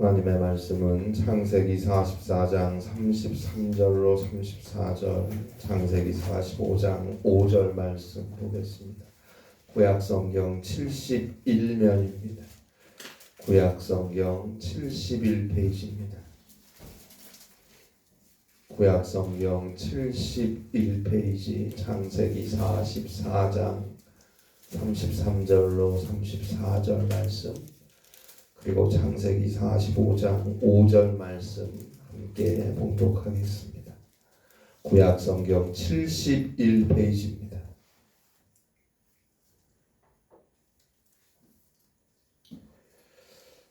하나님의 말씀은 창세기 44장 33절로 34절, 창세기 45장 5절 말씀 보겠습니다. 구약성경 71면입니다. 구약성경 71페이지입니다. 구약성경 71페이지 창세기 44장 33절로 34절 말씀, 그리고 창세기 45장 5절 말씀 함께 봉독하겠습니다. 구약성경 71페이지입니다.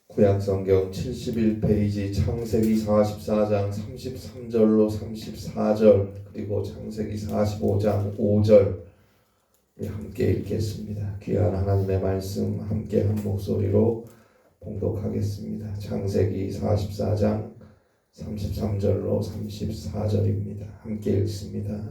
구약성경 71페이지 창세기 44장 33절로 34절, 그리고 창세기 45장 5절 함께 읽겠습니다. 귀한 하나님의 말씀 함께 한 목소리로 봉독하겠습니다. 창세기 44장 33절로 34절입니다. 함께 읽습니다.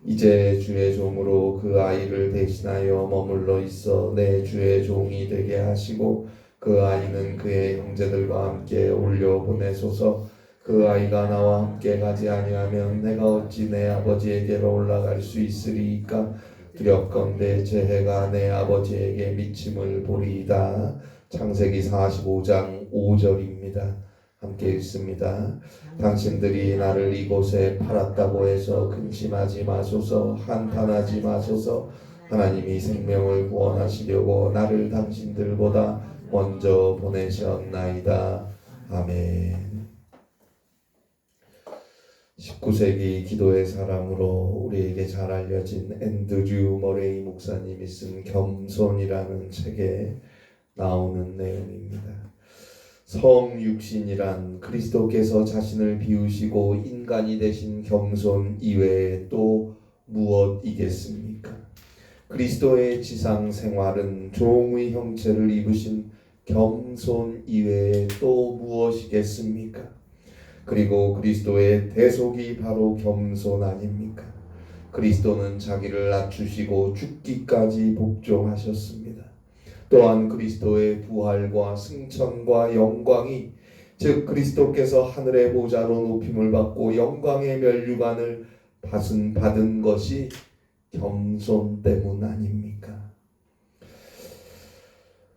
이제 주의 종으로 그 아이를 대신하여 머물러 있어 내 주의 종이 되게 하시고 그 아이는 그의 형제들과 함께 올려 보내소서. 그 아이가 나와 함께 가지 아니하면 내가 어찌 내 아버지에게로 올라갈 수 있으리이까. 두렵건대 제 해가 내 아버지에게 미침을 보리이다. 창세기 45장 5절입니다. 함께 읽습니다. 당신들이 나를 이곳에 팔았다고 해서 근심하지 마소서. 한탄하지 마소서. 하나님이 생명을 구원하시려고 나를 당신들보다 먼저 보내셨나이다. 아멘. 19세기 기도의 사람으로 우리에게 잘 알려진 앤드류 머레이 목사님이 쓴 겸손이라는 책에 나오는 내용입니다. 성육신이란 그리스도께서 자신을 비우시고 인간이 되신 겸손 이외에 또 무엇이겠습니까? 그리스도의 지상 생활은 종의 형체를 입으신 겸손 이외에 또 무엇이겠습니까? 그리고 그리스도의 대속이 바로 겸손 아닙니까? 그리스도는 자기를 낮추시고 죽기까지 복종하셨습니다. 또한 그리스도의 부활과 승천과 영광이, 즉 그리스도께서 하늘의 보좌로 높임을 받고 영광의 면류관을 받은 것이 겸손 때문 아닙니까?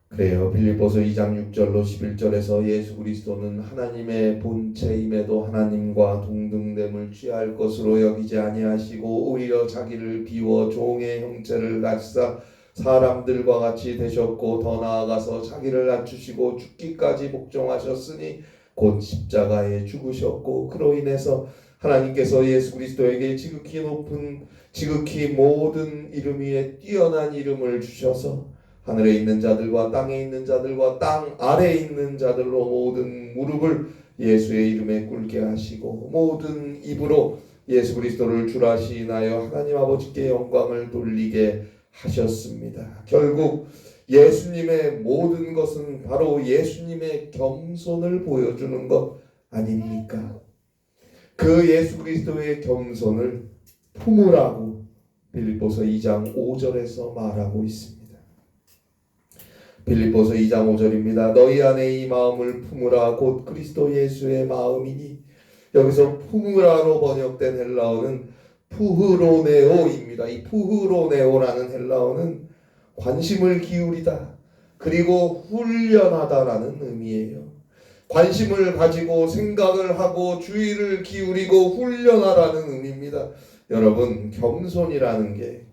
그래요. 빌립보서 2장 6절로 11절에서 예수 그리스도는 하나님의 본체임에도 하나님과 동등됨을 취할 것으로 여기지 아니하시고 오히려 자기를 비워 종의 형체를 가지사 사람들과 같이 되셨고 더 나아가서 자기를 낮추시고 죽기까지 복종하셨으니 곧 십자가에 죽으셨고 그로 인해서 하나님께서 예수 그리스도에게 지극히 모든 이름 위에 뛰어난 이름을 주셔서 하늘에 있는 자들과 땅에 있는 자들과 땅 아래에 있는 자들로 모든 무릎을 예수의 이름에 꿇게 하시고 모든 입으로 예수 그리스도를 주라 시인하여 하나님 아버지께 영광을 돌리게 하셨습니다. 결국 예수님의 모든 것은 바로 예수님의 겸손을 보여주는 것 아닙니까? 그 예수 그리스도의 겸손을 품으라고 빌립보서 2장 5절에서 말하고 있습니다. 빌립보서 2장 5절입니다. 너희 안에 이 마음을 품으라 곧 그리스도 예수의 마음이니, 여기서 품으라로 번역된 헬라어는 푸흐로네오입니다. 이 푸흐로네오라는 헬라어는 관심을 기울이다 그리고 훈련하다라는 의미예요. 관심을 가지고 생각을 하고 주의를 기울이고 훈련하라는 의미입니다. 여러분, 겸손이라는 게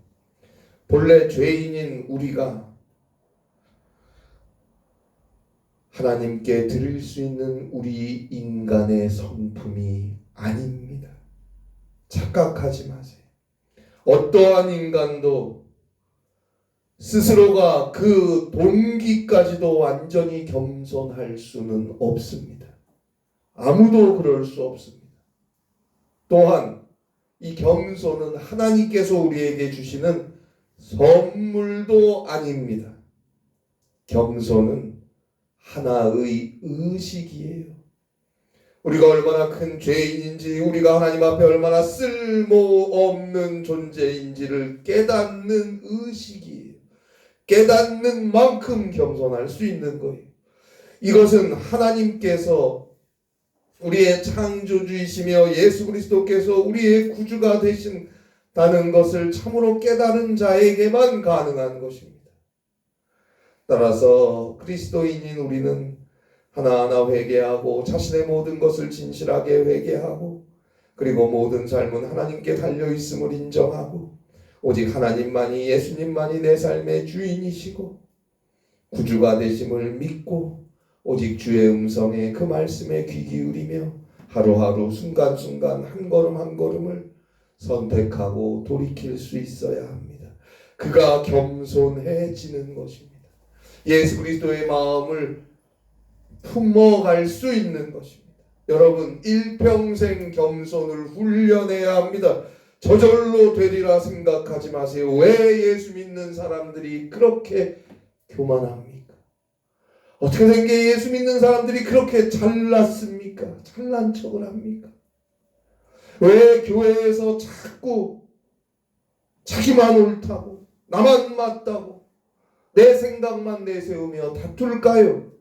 본래 죄인인 우리가 하나님께 드릴 수 있는 우리 인간의 성품이 아닙니다. 착각하지 마세요. 어떠한 인간도 스스로가 그 동기까지도 완전히 겸손할 수는 없습니다. 아무도 그럴 수 없습니다. 또한 이 겸손은 하나님께서 우리에게 주시는 선물도 아닙니다. 겸손은 하나의 의식이에요. 우리가 얼마나 큰 죄인인지, 우리가 하나님 앞에 얼마나 쓸모없는 존재인지를 깨닫는 의식이에요. 깨닫는 만큼 겸손할 수 있는 거예요. 이것은 하나님께서 우리의 창조주이시며 예수 그리스도께서 우리의 구주가 되신다는 것을 참으로 깨달은 자에게만 가능한 것입니다. 따라서 그리스도인인 우리는 하나하나 회개하고 자신의 모든 것을 진실하게 회개하고 그리고 모든 삶은 하나님께 달려있음을 인정하고 오직 하나님만이 예수님만이 내 삶의 주인이시고 구주가 되심을 믿고 오직 주의 음성에 그 말씀에 귀 기울이며 하루하루 순간순간 한 걸음 한 걸음을 선택하고 돌이킬 수 있어야 합니다. 그가 겸손해지는 것입니다. 예수 그리스도의 마음을 품어갈 수 있는 것입니다. 여러분, 일평생 겸손을 훈련해야 합니다. 저절로 되리라 생각하지 마세요. 왜 예수 믿는 사람들이 그렇게 교만합니까? 어떻게 된 게 예수 믿는 사람들이 그렇게 잘났습니까? 잘난 척을 합니까? 왜 교회에서 자꾸 자기만 옳다고 나만 맞다고 내 생각만 내세우며 다툴까요?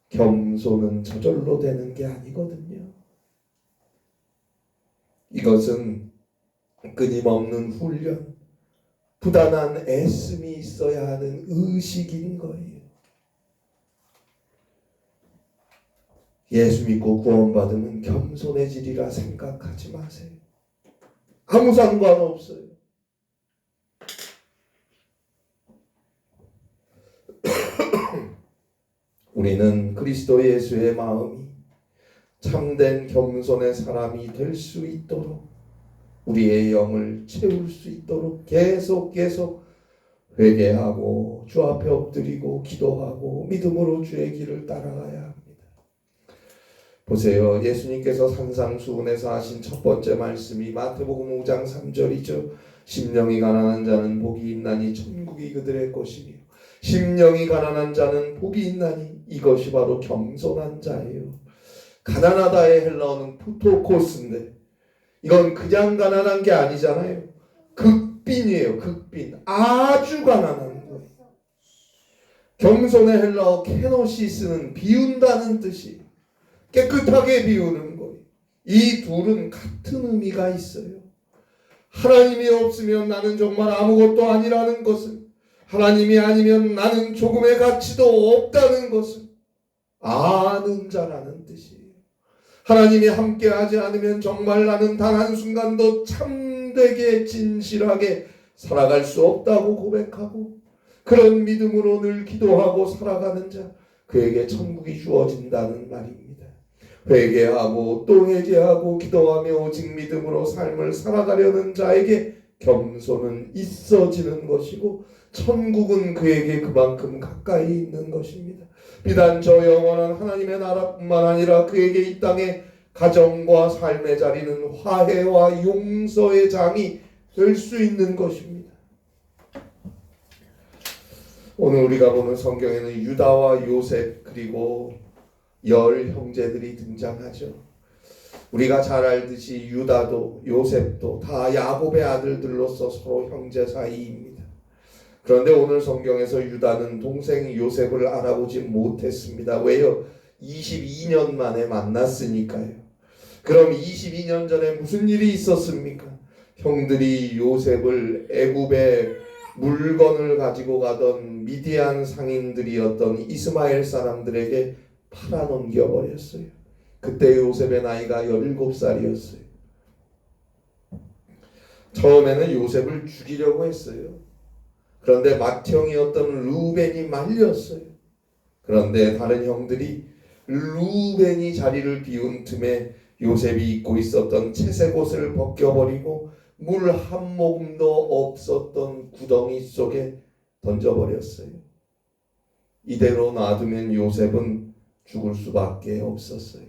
겸손은 저절로 되는 게 아니거든요. 이것은 끊임없는 훈련, 부단한 애씀이 있어야 하는 의식인 거예요. 예수 믿고 구원받으면 겸손해지리라 생각하지 마세요. 아무 상관없어요. 우리는 그리스도 예수의 마음이 참된 겸손의 사람이 될 수 있도록 우리의 영을 채울 수 있도록 계속 회개하고 주 앞에 엎드리고 기도하고 믿음으로 주의 길을 따라가야 합니다. 보세요. 예수님께서 산상수훈에서 하신 첫 번째 말씀이 마태복음 5장 3절이죠. 심령이 가난한 자는 복이 있나니 천국이 그들의 것이며 심령이 가난한 자는 복이 있나니 이것이 바로 겸손한 자예요. 가난하다의 헬라어는 푸토코스인데 이건 그냥 가난한 게 아니잖아요. 극빈이에요. 극빈. 아주 가난한 거예요. 겸손의 헬라어 케노시스는 비운다는 뜻이 깨끗하게 비우는 거예요. 이 둘은 같은 의미가 있어요. 하나님이 없으면 나는 정말 아무것도 아니라는 것을, 하나님이 아니면 나는 조금의 가치도 없다는 것을 아는 자라는 뜻이에요. 하나님이 함께하지 않으면 정말 나는 단 한순간도 참되게 진실하게 살아갈 수 없다고 고백하고 그런 믿음으로 늘 기도하고 살아가는 자, 그에게 천국이 주어진다는 말입니다. 회개하고 또 회개하고 기도하며 오직 믿음으로 삶을 살아가려는 자에게 겸손은 있어지는 것이고 천국은 그에게 그만큼 가까이 있는 것입니다. 비단 저 영원한 하나님의 나라뿐만 아니라 그에게 이 땅의 가정과 삶의 자리는 화해와 용서의 장이 될 수 있는 것입니다. 오늘 우리가 보는 성경에는 유다와 요셉 그리고 10 형제들이 등장하죠. 우리가 잘 알듯이 유다도 요셉도 다 야곱의 아들들로서 서로 형제 사이입니다. 그런데 오늘 성경에서 유다는 동생 요셉을 알아보지 못했습니다. 왜요? 22년 만에 만났으니까요. 그럼 22년 전에 무슨 일이 있었습니까? 형들이 요셉을 애굽에 물건을 가지고 가던 미디안 상인들이었던 이스마엘 사람들에게 팔아넘겨 버렸어요. 그때 요셉의 나이가 17살이었어요. 처음에는 요셉을 죽이려고 했어요. 그런데 맏형이었던 루벤이 말렸어요. 그런데 다른 형들이 루벤이 자리를 비운 틈에 요셉이 입고 있었던 채색 옷을 벗겨버리고 물 한 모금도 없었던 구덩이 속에 던져버렸어요. 이대로 놔두면 요셉은 죽을 수밖에 없었어요.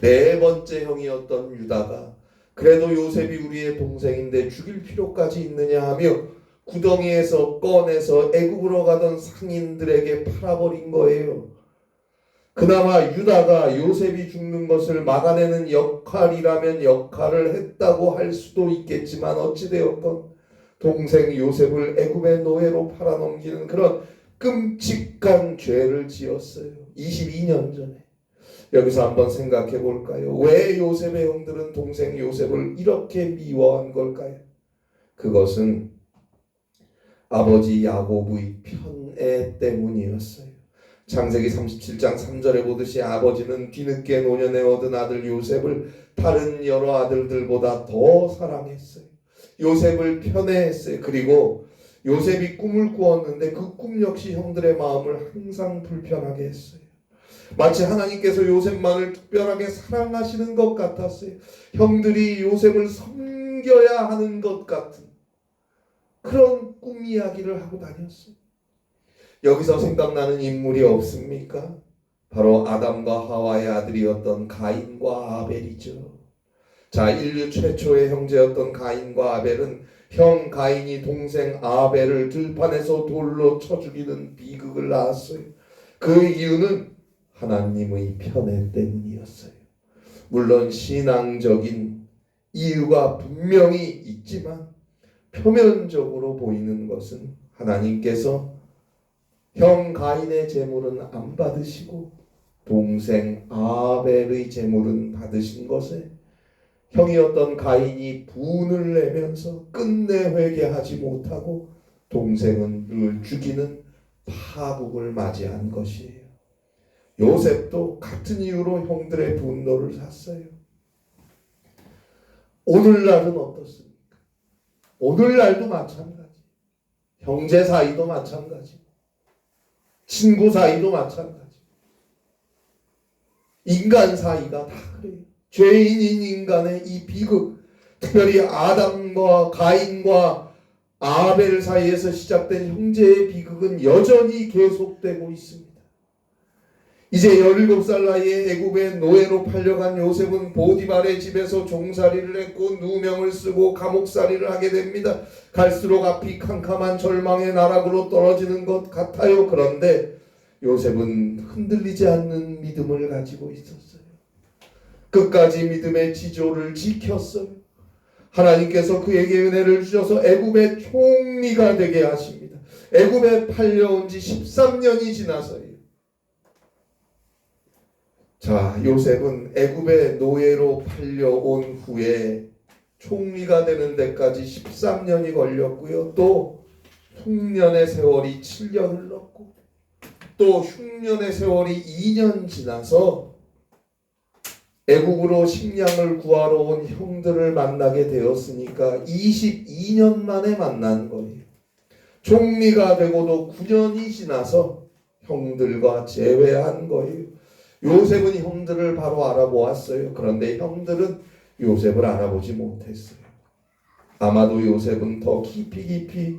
네 번째 형이었던 유다가 그래도 요셉이 우리의 동생인데 죽일 필요까지 있느냐 하며 구덩이에서 꺼내서 애굽으로 가던 상인들에게 팔아버린 거예요. 그나마 유다가 요셉이 죽는 것을 막아내는 역할이라면 역할을 했다고 할 수도 있겠지만 어찌되었건 동생 요셉을 애굽의 노예로 팔아넘기는 그런 끔찍한 죄를 지었어요. 22년 전에. 여기서 한번 생각해 볼까요? 왜 요셉의 형들은 동생 요셉을 이렇게 미워한 걸까요? 그것은 아버지 야곱의 편애 때문이었어요. 창세기 37장 3절에 보듯이 아버지는 뒤늦게 노년에 얻은 아들 요셉을 다른 여러 아들들보다 더 사랑했어요. 요셉을 편애했어요. 그리고 요셉이 꿈을 꾸었는데 그 꿈 역시 형들의 마음을 항상 불편하게 했어요. 마치 하나님께서 요셉만을 특별하게 사랑하시는 것 같았어요. 형들이 요셉을 섬겨야 하는 것 같은 그런 꿈 이야기를 하고 다녔어요. 여기서 생각나는 인물이 없습니까? 바로 아담과 하와의 아들이었던 가인과 아벨이죠. 자, 인류 최초의 형제였던 가인과 아벨은 형 가인이 동생 아벨을 들판에서 돌로 쳐 죽이는 비극을 낳았어요. 그 이유는 하나님의 편애 때문이었어요. 물론 신앙적인 이유가 분명히 있지만 표면적으로 보이는 것은 하나님께서 형 가인의 제물은 안 받으시고 동생 아벨의 제물은 받으신 것에 형이었던 가인이 분을 내면서 끝내 회개하지 못하고 동생을 죽이는 파국을 맞이한 것이에요. 요셉도 같은 이유로 형들의 분노를 샀어요. 오늘날은 어떻습니까? 오늘날도 마찬가지. 형제 사이도 마찬가지. 친구 사이도 마찬가지. 인간 사이가 다 그래요. 죄인인 인간의 이 비극, 특별히 아담과 가인과 아벨 사이에서 시작된 형제의 비극은 여전히 계속되고 있습니다. 이제 17살 나이에 애굽의 노예로 팔려간 요셉은 보디발의 집에서 종살이를 했고 누명을 쓰고 감옥살이를 하게 됩니다. 갈수록 앞이 캄캄한 절망의 나락으로 떨어지는 것 같아요. 그런데 요셉은 흔들리지 않는 믿음을 가지고 있었어요. 끝까지 믿음의 지조를 지켰어요. 하나님께서 그에게 은혜를 주셔서 애굽의 총리가 되게 하십니다. 애굽에 팔려온 지 13년이 지나서요. 자, 요셉은 애굽의 노예로 팔려온 후에 총리가 되는 데까지 13년이 걸렸고요. 또 흉년의 세월이 7년 흘렀고 또 흉년의 세월이 2년 지나서 애국으로 식량을 구하러 온 형들을 만나게 되었으니까 22년 만에 만난 거예요. 총리가 되고도 9년이 지나서 형들과 재회한 거예요. 요셉은 형들을 바로 알아보았어요. 그런데 형들은 요셉을 알아보지 못했어요. 아마도 요셉은 더 깊이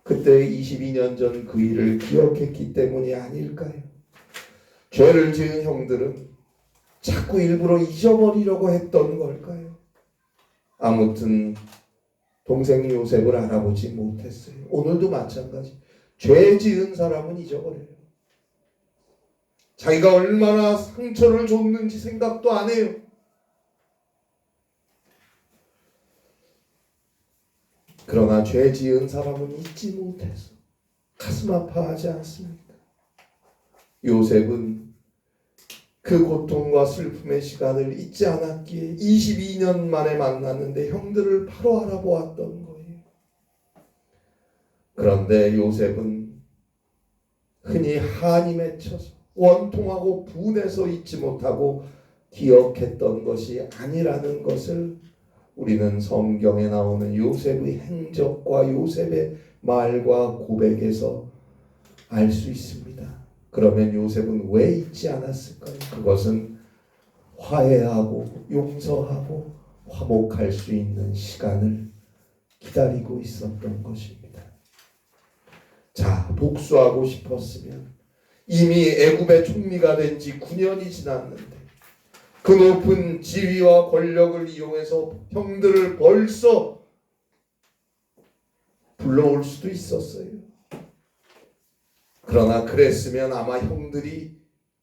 그때 22년 전 그 일을 기억했기 때문이 아닐까요? 죄를 지은 형들은 자꾸 일부러 잊어버리려고 했던 걸까요? 아무튼 동생 요셉을 알아보지 못했어요. 오늘도 마찬가지. 죄 지은 사람은 잊어버려요. 자기가 얼마나 상처를 줬는지 생각도 안 해요. 그러나 죄 지은 사람은 잊지 못해서 가슴 아파하지 않습니까? 요셉은 그 고통과 슬픔의 시간을 잊지 않았기에 22년 만에 만났는데 형들을 바로 알아보았던 거예요. 그런데 요셉은 흔히 한이 맺혀서 원통하고 분해서 잊지 못하고 기억했던 것이 아니라는 것을 우리는 성경에 나오는 요셉의 행적과 요셉의 말과 고백에서 알 수 있습니다. 그러면 요셉은 왜 잊지 않았을까요? 그것은 화해하고 용서하고 화목할 수 있는 시간을 기다리고 있었던 것입니다. 자, 복수하고 싶었으면 이미 애굽의 총리가 된 지 9년이 지났는데 그 높은 지위와 권력을 이용해서 형들을 벌써 불러올 수도 있었어요. 그러나 그랬으면 아마 형들이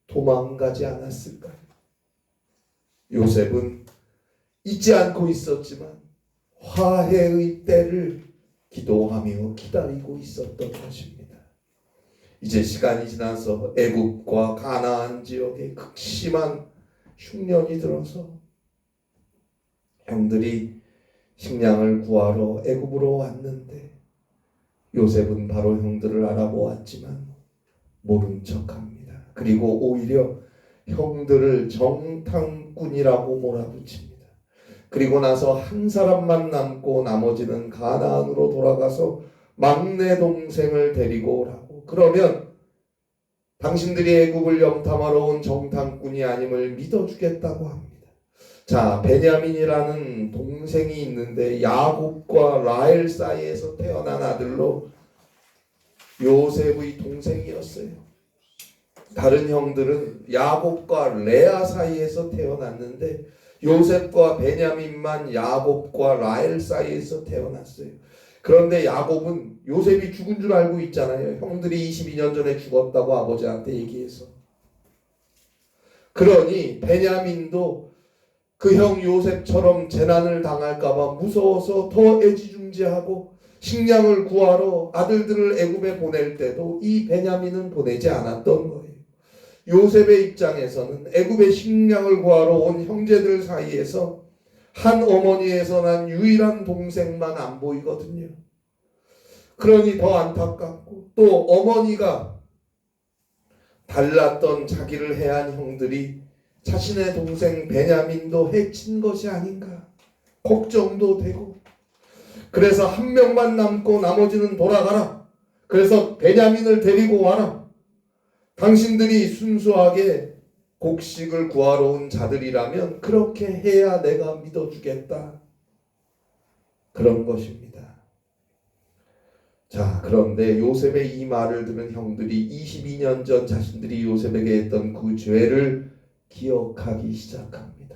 도망가지 않았을까요? 요셉은 잊지 않고 있었지만 화해의 때를 기도하며 기다리고 있었던 것입니다. 이제 시간이 지나서 애굽과 가나안 지역에 극심한 흉년이 들어서 형들이 식량을 구하러 애굽으로 왔는데 요셉은 바로 형들을 알아보았지만 모른 척합니다. 그리고 오히려 형들을 정탐꾼이라고 몰아붙입니다. 그리고 나서 한 사람만 남고 나머지는 가나안으로 돌아가서 막내 동생을 데리고 오라고. 그러면 당신들이 애굽을 염탐하러 온 정탐꾼이 아님을 믿어주겠다고 합니다. 자, 베냐민이라는 동생이 있는데 야곱과 라헬 사이에서 태어난 아들로 요셉의 동생이었어요. 다른 형들은 야곱과 레아 사이에서 태어났는데 요셉과 베냐민만 야곱과 라헬 사이에서 태어났어요. 그런데 야곱은 요셉이 죽은 줄 알고 있잖아요. 형들이 22년 전에 죽었다고 아버지한테 얘기해서. 그러니 베냐민도 그 형 요셉처럼 재난을 당할까봐 무서워서 더 애지중지하고 식량을 구하러 아들들을 애굽에 보낼 때도 이 베냐민은 보내지 않았던 거예요. 요셉의 입장에서는 애굽에 식량을 구하러 온 형제들 사이에서 한 어머니에서 난 유일한 동생만 안 보이거든요. 그러니 더 안타깝고 또 어머니가 달랐던 자기를 해한 형들이 자신의 동생 베냐민도 해친 것이 아닌가 걱정도 되고, 그래서 한 명만 남고 나머지는 돌아가라. 그래서 베냐민을 데리고 와라. 당신들이 순수하게 곡식을 구하러 온 자들이라면 그렇게 해야 내가 믿어주겠다. 그런 것입니다. 자, 그런데 요셉의 이 말을 들은 형들이 22년 전 자신들이 요셉에게 했던 그 죄를 기억하기 시작합니다.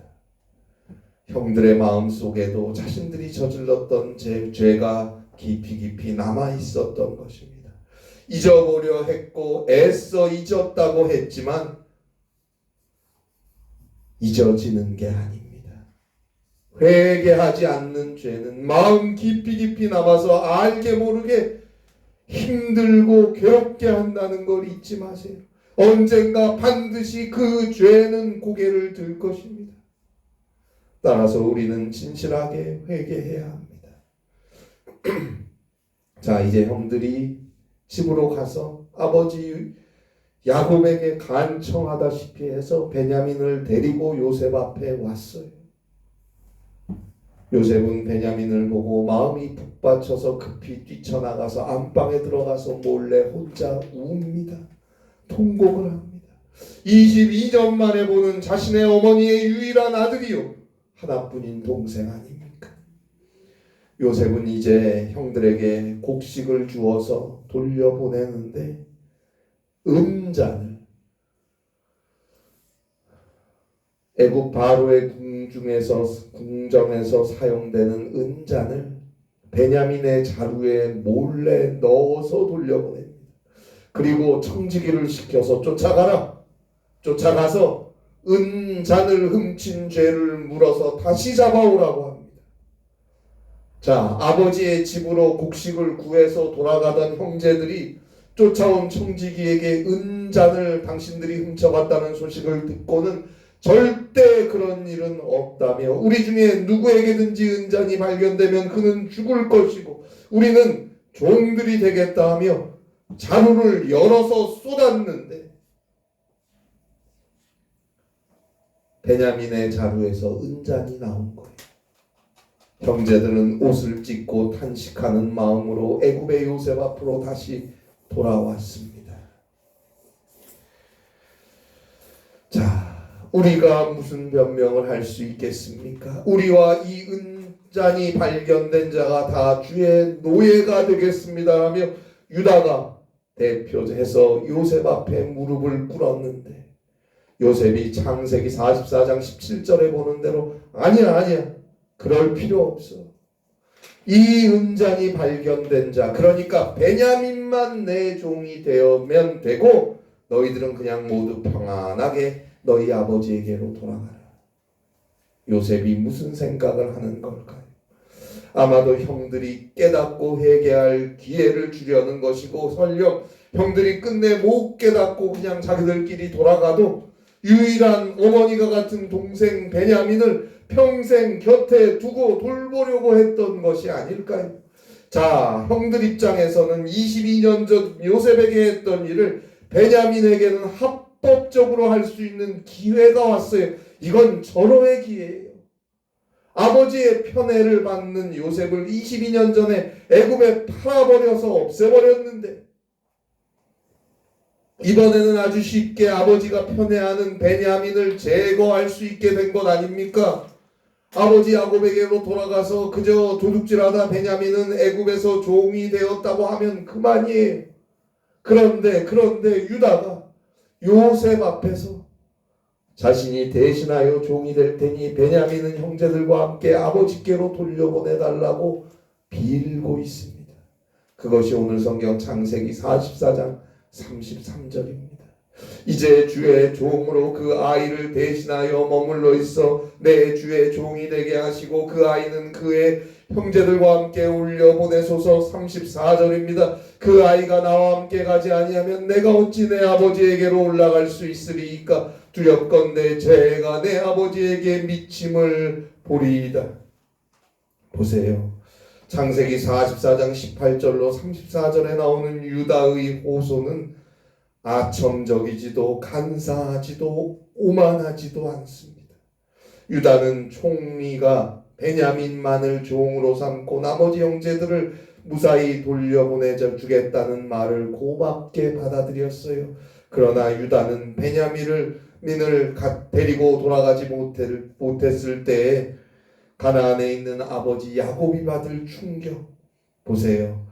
형들의 마음속에도 자신들이 저질렀던 죄가 깊이 남아 있었던 것입니다. 잊어보려 했고 애써 잊었다고 했지만 잊어지는 게 아닙니다. 회개하지 않는 죄는 마음 깊이 남아서 알게 모르게 힘들고 괴롭게 한다는 걸 잊지 마세요. 언젠가 반드시 그 죄는 고개를 들 것입니다. 따라서 우리는 진실하게 회개해야 합니다. 자, 이제 형들이 집으로 가서 아버지 야곱에게 간청하다시피 해서 베냐민을 데리고 요셉 앞에 왔어요. 요셉은 베냐민을 보고 마음이 북받쳐서 급히 뛰쳐나가서 안방에 들어가서 몰래 혼자 웁니다. 통곡을 합니다. 22년 만에 보는 자신의 어머니의 유일한 아들이요, 하나뿐인 동생 아닙니까? 요셉은 이제 형들에게 곡식을 주어서 돌려보내는데 은잔을, 애굽 바로의 궁정에서 사용되는 은잔을 베냐민의 자루에 몰래 넣어서 돌려보냅니다. 그리고 청지기를 시켜서 쫓아가라. 쫓아가서 은잔을 훔친 죄를 물어서 다시 잡아오라고 합니다. 자, 아버지의 집으로 곡식을 구해서 돌아가던 형제들이 쫓아온 청지기에게 은잔을 당신들이 훔쳐갔다는 소식을 듣고는 절대 그런 일은 없다며, 우리 중에 누구에게든지 은잔이 발견되면 그는 죽을 것이고 우리는 종들이 되겠다 하며 자루를 열어서 쏟았는데 베냐민의 자루에서 은잔이 나온 거예요. 형제들은 옷을 찢고 탄식하는 마음으로 애굽의 요셉 앞으로 다시 돌아왔습니다. 자, 우리가 무슨 변명을 할 수 있겠습니까? 우리와 이 은잔이 발견된 자가 다 주의 노예가 되겠습니다 하며 유다가 대표해서 요셉 앞에 무릎을 꿇었는데 요셉이 창세기 44장 17절에 보는 대로 아니야 그럴 필요 없어. 이 은잔이 발견된 자, 그러니까 베냐민만 내 종이 되면 되고 너희들은 그냥 모두 평안하게 너희 아버지에게로 돌아가라. 요셉이 무슨 생각을 하는 걸까요? 아마도 형들이 깨닫고 회개할 기회를 주려는 것이고 설령 형들이 끝내 못 깨닫고 그냥 자기들끼리 돌아가도 유일한 어머니가 같은 동생 베냐민을 평생 곁에 두고 돌보려고 했던 것이 아닐까요? 자, 형들 입장에서는 22년 전 요셉에게 했던 일을 베냐민에게는 합법적으로 할 수 있는 기회가 왔어요. 이건 절호의 기회예요. 아버지의 편애를 받는 요셉을 22년 전에 애굽에 팔아버려서 없애버렸는데 이번에는 아주 쉽게 아버지가 편애하는 베냐민을 제거할 수 있게 된 것 아닙니까? 아버지 야곱에게로 돌아가서 그저 도둑질하다 베냐민은 애굽에서 종이 되었다고 하면 그만이에요. 그런데 유다가 요셉 앞에서 자신이 대신하여 종이 될 테니 베냐민은 형제들과 함께 아버지께로 돌려보내달라고 빌고 있습니다. 그것이 오늘 성경 창세기 44장 33절입니다. 이제 주의 종으로 그 아이를 대신하여 머물러 있어 내 주의 종이 되게 하시고 그 아이는 그의 형제들과 함께 올려보내소서. 34절입니다. 그 아이가 나와 함께 가지 아니하면 내가 어찌 내 아버지에게로 올라갈 수 있으리이까? 두렵건대 제가 내 아버지에게 미침을 보리이다. 보세요. 창세기 44장 18절로 34절에 나오는 유다의 호소는 아첨적이지도 간사하지도 오만하지도 않습니다. 유다는 총리가 베냐민만을 종으로 삼고 나머지 형제들을 무사히 돌려보내 주겠다는 말을 고맙게 받아들였어요. 그러나 유다는 베냐민을 데리고 돌아가지 못했을 때에 가나안에 있는 아버지 야곱이 받을 충격 보세요.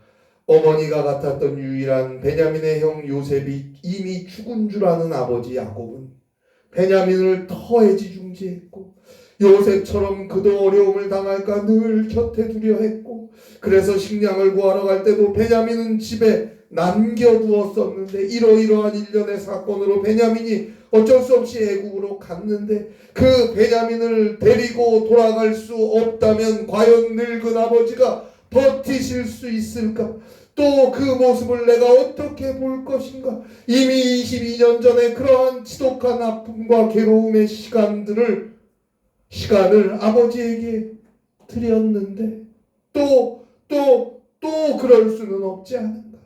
어머니가 같았던 유일한 베냐민의 형 요셉이 이미 죽은 줄 아는 아버지 야곱은 베냐민을 더 애지중지했고 요셉처럼 그도 어려움을 당할까 늘 곁에 두려 했고 그래서 식량을 구하러 갈 때도 베냐민은 집에 남겨두었었는데 이러이러한 일련의 사건으로 베냐민이 어쩔 수 없이 애국으로 갔는데 그 베냐민을 데리고 돌아갈 수 없다면 과연 늙은 아버지가 버티실 수 있을까? 또 그 모습을 내가 어떻게 볼 것인가? 이미 22년 전에 그러한 지독한 아픔과 괴로움의 시간을 아버지에게 드렸는데 또 그럴 수는 없지 않은가?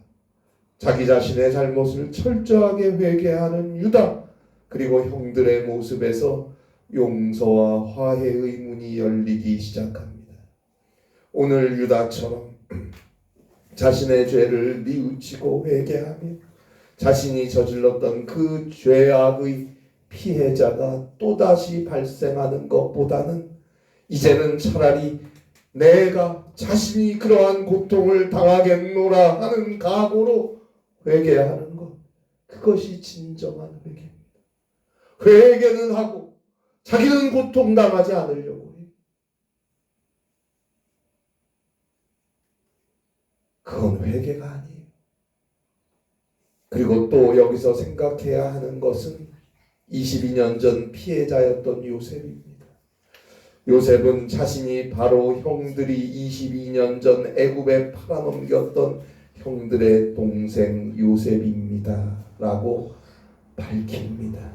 자기 자신의 잘못을 철저하게 회개하는 유다 그리고 형들의 모습에서 용서와 화해의 문이 열리기 시작합니다. 오늘 유다처럼 자신의 죄를 뉘우치고 회개하며 자신이 저질렀던 그 죄악의 피해자가 또다시 발생하는 것보다는 이제는 차라리 내가 자신이 그러한 고통을 당하겠노라 하는 각오로 회개하는 것, 그것이 진정한 회개입니다. 회개는 하고 자기는 고통당하지 않으려고 해요. 그건 회개가 아니에요. 그리고 또 여기서 생각해야 하는 것은 22년 전 피해자였던 요셉입니다. 요셉은 자신이 바로 형들이 22년 전 애굽에 팔아넘겼던 형들의 동생 요셉입니다 라고 밝힙니다.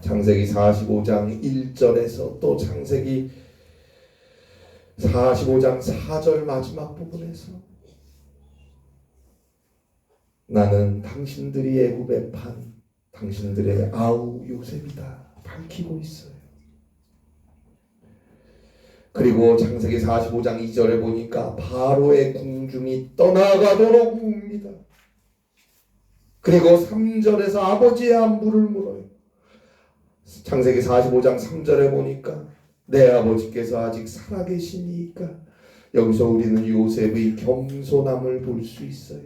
창세기 45장 1절에서 또 창세기 45장 4절 마지막 부분에서 나는 당신들이 애굽에 판 당신들의 아우 요셉이다 밝히고 있어요. 그리고 창세기 45장 2절에 보니까 바로의 궁중이 떠나가도록 웁니다. 그리고 3절에서 아버지의 안부를 물어요. 창세기 45장 3절에 보니까 내 아버지께서 아직 살아계시니까 여기서 우리는 요셉의 겸손함을 볼 수 있어요.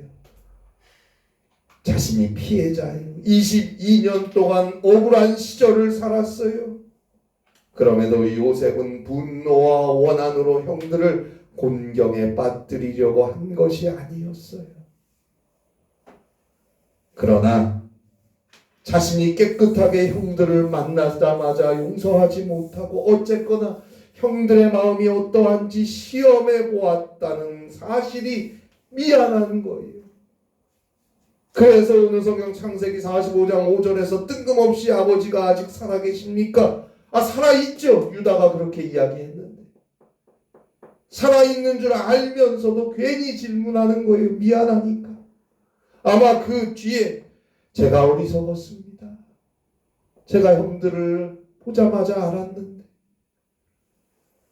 자신이 피해자예요. 22년 동안 억울한 시절을 살았어요. 그럼에도 요셉은 분노와 원한으로 형들을 곤경에 빠뜨리려고 한 것이 아니었어요. 그러나 자신이 깨끗하게 형들을 만나자마자 용서하지 못하고 어쨌거나 형들의 마음이 어떠한지 시험해 보았다는 사실이 미안한 거예요. 그래서 오늘 성경 창세기 45장 5절에서 뜬금없이 아버지가 아직 살아계십니까? 살아있죠. 유다가 그렇게 이야기했는데 살아있는 줄 알면서도 괜히 질문하는 거예요. 미안하니까. 아마 그 뒤에 제가 어리석었습니다. 제가 형들을 보자마자 알았는데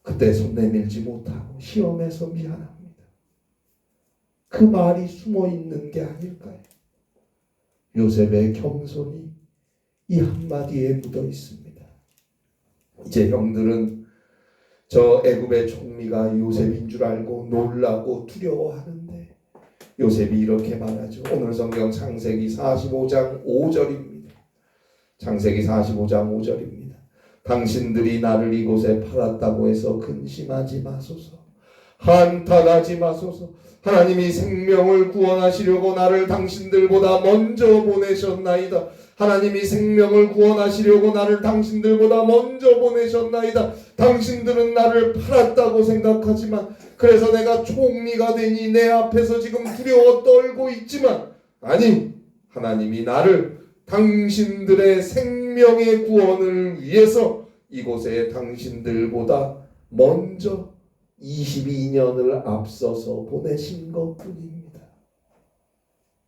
그때 손 내밀지 못하고 시험해서 미안합니다. 그 말이 숨어있는 게 아닐까요? 요셉의 겸손이 이 한마디에 묻어 있습니다. 이제 형들은 저 애굽의 총리가 요셉인 줄 알고 놀라고 두려워하는데 요셉이 이렇게 말하죠. 오늘 성경 창세기 45장 5절입니다. 창세기 45장 5절입니다. 당신들이 나를 이곳에 팔았다고 해서 근심하지 마소서. 한탄하지 마소서. 하나님이 생명을 구원하시려고 나를 당신들보다 먼저 보내셨나이다. 하나님이 생명을 구원하시려고 나를 당신들보다 먼저 보내셨나이다. 당신들은 나를 팔았다고 생각하지만 그래서 내가 총리가 되니 내 앞에서 지금 두려워 떨고 있지만 아니, 하나님이 나를 당신들의 생명의 구원을 위해서 이곳에 당신들보다 먼저 22년을 앞서서 보내신 것뿐입니다.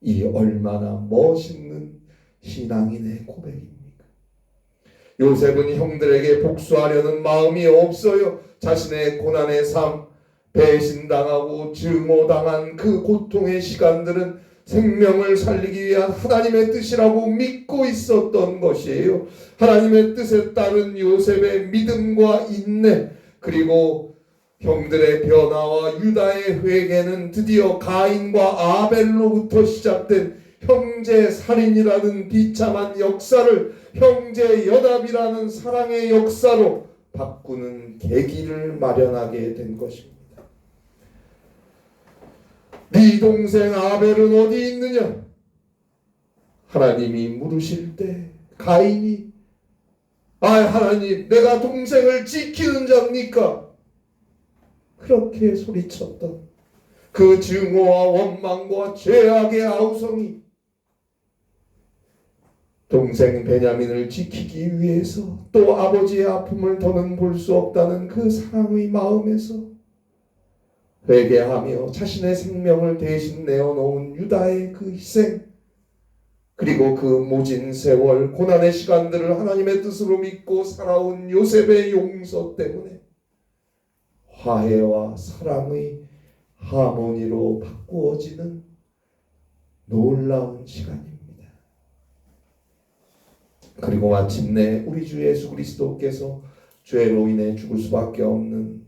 이 얼마나 멋있는 신앙인의 고백입니까? 요셉은 형들에게 복수하려는 마음이 없어요. 자신의 고난의 삶, 배신당하고 증오당한 그 고통의 시간들은 생명을 살리기 위한 하나님의 뜻이라고 믿고 있었던 것이에요. 하나님의 뜻에 따른 요셉의 믿음과 인내, 그리고 형들의 변화와 유다의 회개는 드디어 가인과 아벨로부터 시작된 형제 살인이라는 비참한 역사를 형제 연합이라는 사랑의 역사로 바꾸는 계기를 마련하게 된 것입니다. 네 동생 아벨은 어디 있느냐? 하나님이 물으실 때 가인이 하나님, 내가 동생을 지키는 자입니까? 그렇게 소리쳤던 그 증오와 원망과 죄악의 아우성이 동생 베냐민을 지키기 위해서 또 아버지의 아픔을 더는 볼 수 없다는 그 사랑의 마음에서 회개하며 자신의 생명을 대신 내어놓은 유다의 그 희생, 그리고 그 모진 세월 고난의 시간들을 하나님의 뜻으로 믿고 살아온 요셉의 용서 때문에 화해와 사랑의 하모니로 바꾸어지는 놀라운 시간입니다. 그리고 마침내 우리 주 예수 그리스도께서 죄로 인해 죽을 수밖에 없는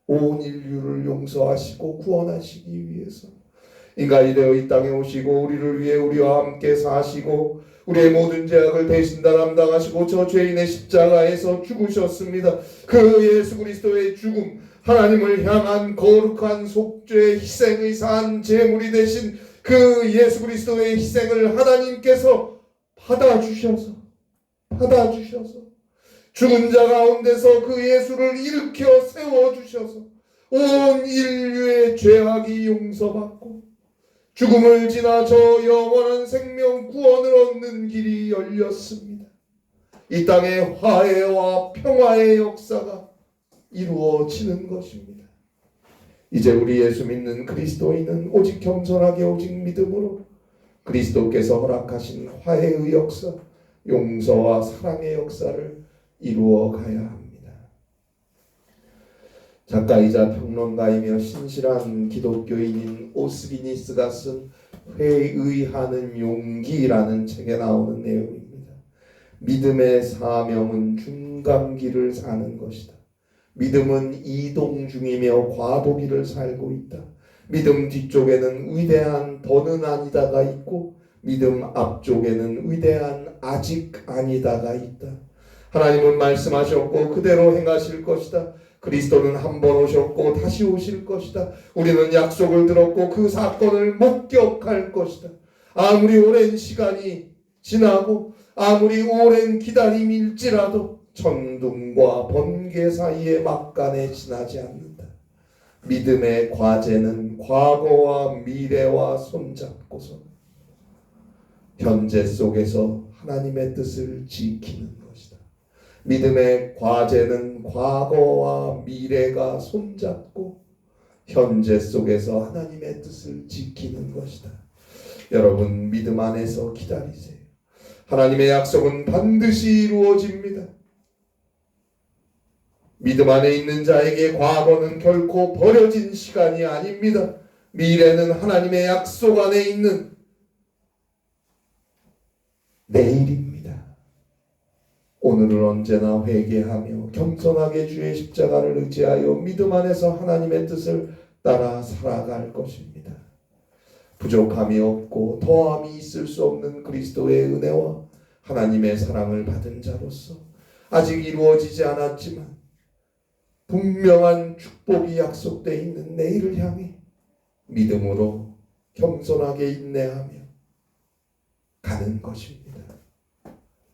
온 인류를 용서하시고 구원하시기 위해서 인간이 되어 이 땅에 오시고 우리를 위해 우리와 함께 사시고 우리의 모든 죄악을 대신 다 담당하시고 저 죄인의 십자가에서 죽으셨습니다. 그 예수 그리스도의 죽음, 하나님을 향한 거룩한 속죄 희생의 산 제물이 되신 그 예수 그리스도의 희생을 하나님께서 받아주셔서 죽은 자 가운데서 그 예수를 일으켜 세워주셔서 온 인류의 죄악이 용서받고 죽음을 지나 저 영원한 생명 구원을 얻는 길이 열렸습니다. 이 땅에 화해와 평화의 역사가 이루어지는 것입니다. 이제 우리 예수 믿는 그리스도인은 오직 겸손하게 오직 믿음으로 그리스도께서 허락하신 화해의 역사, 용서와 사랑의 역사를 이루어 가야 합니다. 작가이자 평론가이며 신실한 기독교인인 오스비니스가 쓴 회의하는 용기라는 책에 나오는 내용입니다. 믿음의 사명은 중간기를 사는 것이다. 믿음은 이동 중이며 과도기를 살고 있다. 믿음 뒤쪽에는 위대한 더는 아니다가 있고 믿음 앞쪽에는 위대한 아직 아니다가 있다. 하나님은 말씀하셨고 그대로 행하실 것이다. 그리스도는 한 번 오셨고 다시 오실 것이다. 우리는 약속을 들었고 그 사건을 목격할 것이다. 아무리 오랜 시간이 지나고 아무리 오랜 기다림일지라도 천둥과 번개 사이에 막간에 지나지 않는다. 믿음의 과제는 과거와 미래와 손잡고서 현재 속에서 하나님의 뜻을 지키는 것이다. 믿음의 과제는 과거와 미래가 손잡고 현재 속에서 하나님의 뜻을 지키는 것이다. 여러분, 믿음 안에서 기다리세요. 하나님의 약속은 반드시 이루어집니다. 믿음 안에 있는 자에게 과거는 결코 버려진 시간이 아닙니다. 미래는 하나님의 약속 안에 있는 내일입니다. 오늘을 언제나 회개하며 겸손하게 주의 십자가를 의지하여 믿음 안에서 하나님의 뜻을 따라 살아갈 것입니다. 부족함이 없고 더함이 있을 수 없는 그리스도의 은혜와 하나님의 사랑을 받은 자로서 아직 이루어지지 않았지만 분명한 축복이 약속되어 있는 내일을 향해 믿음으로 겸손하게 인내하며 가는 것입니다.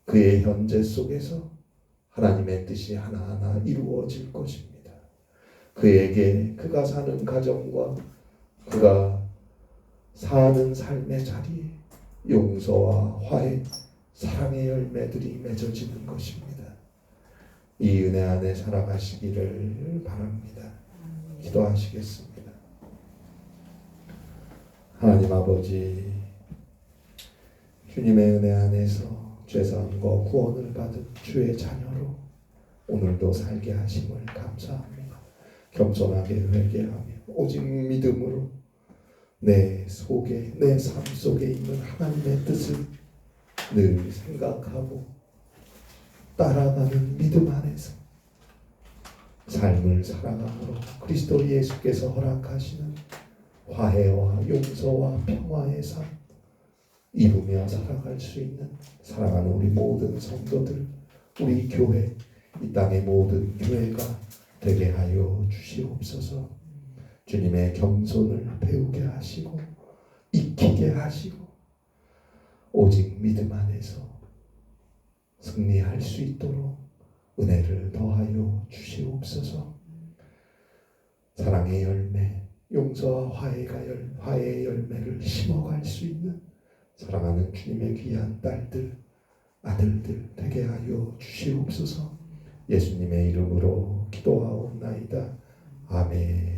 그의 현재 속에서 하나님의 뜻이 하나하나 이루어질 것입니다. 그에게 그가 사는 가정과 그가 사는 삶의 자리에 용서와 화해, 사랑의 열매들이 맺어지는 것입니다. 이 은혜 안에 살아가시기를 바랍니다. 기도하시겠습니다. 하나님 아버지, 주님의 은혜 안에서 죄사함과 구원을 받은 주의 자녀로 오늘도 살게 하심을 감사합니다. 겸손하게 회개하며 오직 믿음으로 내 속에, 내 삶 속에 있는 하나님의 뜻을 늘 생각하고 따라가는 믿음 안에서 삶을 살아감으로 그리스도 예수께서 허락하시는 화해와 용서와 평화의 삶 이루며 살아갈 수 있는 사랑하는 우리 모든 성도들, 우리 교회, 이 땅의 모든 교회가 되게 하여 주시옵소서. 주님의 겸손을 배우게 하시고 익히게 하시고 오직 믿음 안에서 승리할 수 있도록 은혜를 더하여 주시옵소서. 사랑의 열매, 용서와 화해의 열매를 심어갈 수 있는 사랑하는 주님의 귀한 딸들, 아들들 되게 하여 주시옵소서. 예수님의 이름으로 기도하옵나이다. 아멘.